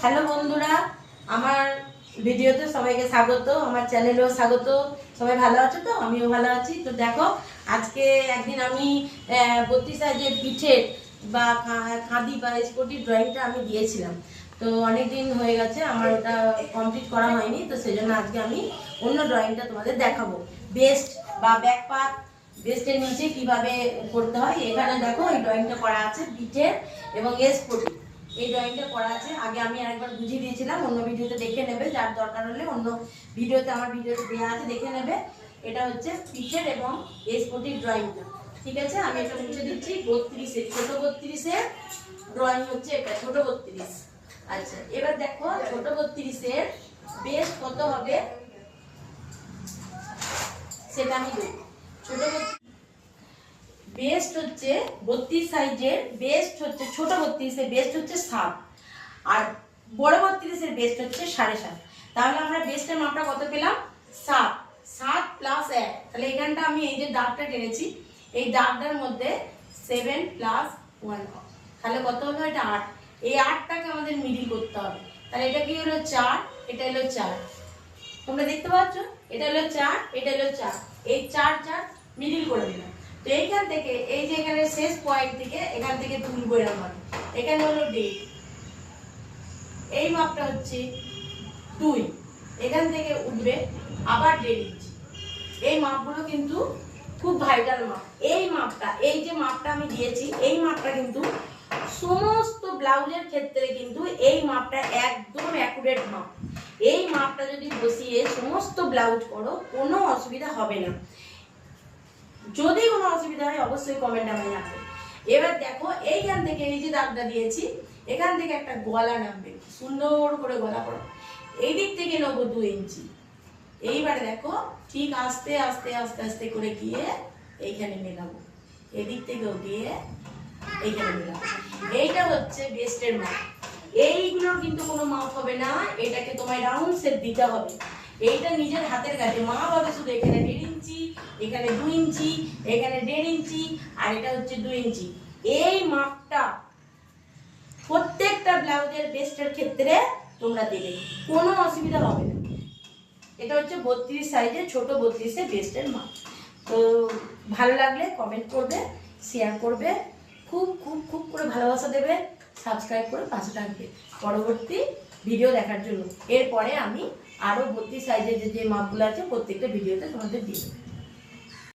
Hello বন্ধুরা, আমার ভিডিওতে সবাইকে স্বাগত, আমার চ্যানেলেও স্বাগত। সবাই ভালো আছো তো? আমিও ভালো আছি। তো দেখো, আজকে একদিন আমি 32 সাইজের পিঠের বা খাদি বা স্পটির ড্রয়িংটা আমি দিয়েছিলাম। তো অনেক দিন হয়ে গেছে, আমার ওটা কমপ্লিট করা হয়নি। তো সেজন্য আজকে আমি অন্য ড্রয়িংটা তোমাদের দেখাবো। বেস্ট বা ব্যাক পার্ট, বেস্টের নিচে কিভাবে করতে হয়। এখানে দেখো এই ড্রয়িংটা করা আছে পিঠের এবং স্পটি। এই ড্রয়িংটা করা আছে, আগে আমি আরেকবার বুঝিয়ে দিয়েছিলাম, অন্য ভিডিওতে দেখে নেবে। যার দরকার হলে অন্য ভিডিওতে, আমার ভিডিওতে দেওয়া আছে, দেখে নেবে। এটা হচ্ছে পিঠের এবং স্পটির ড্রয়িংটা। ঠিক আছে, আমি এটা মুছে দিচ্ছি। 32-এর ছোট 32-এর ড্রয়িং হচ্ছে এটা, ছোট 32। আচ্ছা, এবার দেখো ছোট 32-এর বেস্ট কত হবে সেটা আমি দেখব। ছোট বেস্ট হচ্ছে 32 সাইজের, বেস্ট হচ্ছে ছোট 32-এর বেস্ট হচ্ছে 7, আর বড় 32-এর বেস্ট হচ্ছে 7.5। তাহলে আমরা বেস্টের মাপটা কত পেলাম? 7। 7 + 1, তাহলে এখানটা আমি এই যে দাগটা টেনেছি, এই দাগটার মধ্যে 7 + 1, তাহলে কত হলো? এটা 8। এই 8টাকে আমাদের মিডিল করতে হবে। তাহলে এটা কি হলো? 4, এটা হলো 4। তোমরা দেখতে পাচ্ছ, এটা হলো 4, এটা হলো 4। এই 4 4 মিডিল করে দিলাম। তো এইখান থেকে এই যে এখানে শেষ পয়েন্ট থেকে এখান থেকে তুলবো এরকম ভাবে। এখানে হলো ডেট, এই মাপটা হচ্ছে 2। এখান থেকে উঠবে আবার 1.5 ইঞ্চি। এই মাপগুলো কিন্তু খুব ভাইটাল মাপ। এই মাপটা, এই যে মাপটা আমি দিয়েছি, এই মাপটা কিন্তু সমস্ত ব্লাউজের ক্ষেত্রে কিন্তু এই মাপটা একদম অ্যাকুরেট মাপ। এই মাপটা যদি বসিয়ে সমস্ত ব্লাউজ করো, কোনো অসুবিধা হবে না। যদি কোনো অসুবিধা হয় অবশ্যই কমেন্ট আমায় জানাবে। এবার দেখো, এইখান থেকে এই যে দাগটা দিয়েছি, এখান থেকে একটা গলা নামবে, সুন্দর করে গলা করো। এই দিক থেকে নেবো 2 ইঞ্চি। এইবারে দেখো, ঠিক আস্তে আস্তে আস্তে আস্তে করে গিয়ে এইখানে মেলাবো, এদিক থেকেও গিয়ে এইখানে মেলাবো। এইটা হচ্ছে বেস্টের মাপ। এইগুলোর কিন্তু কোনো মাপ হবে না, এটাকে তোমায় রাউন্ড শেপ দিতে হবে। এইটা নিজের হাতের কাছে মাপ হবে শুধু এখানে 1.5 ইঞ্চি, এখানে 2 ইঞ্চি, এখানে 1.5 ইঞ্চি, আর এটা হচ্ছে 2 ইঞ্চি। এই মাপটা প্রত্যেকটা ব্লাউজের বেস্টের ক্ষেত্রে তোমরা দেবে, কোনো অসুবিধা হবে না। এটা হচ্ছে 32 সাইজের, ছোট 32-এর বেস্টের মাপ। তো ভালো লাগলে কমেন্ট করবে, শেয়ার করবে, খুব খুব খুব করে ভালোবাসা দেবে, সাবস্ক্রাইব করে পাশে থাকবে পরবর্তী ভিডিও দেখার জন্য। এরপরে আমি আরও 32 সাইজের যে মাপগুলো আছে প্রত্যেকটা ভিডিওতে তোমাদের দিয়ে দেবো।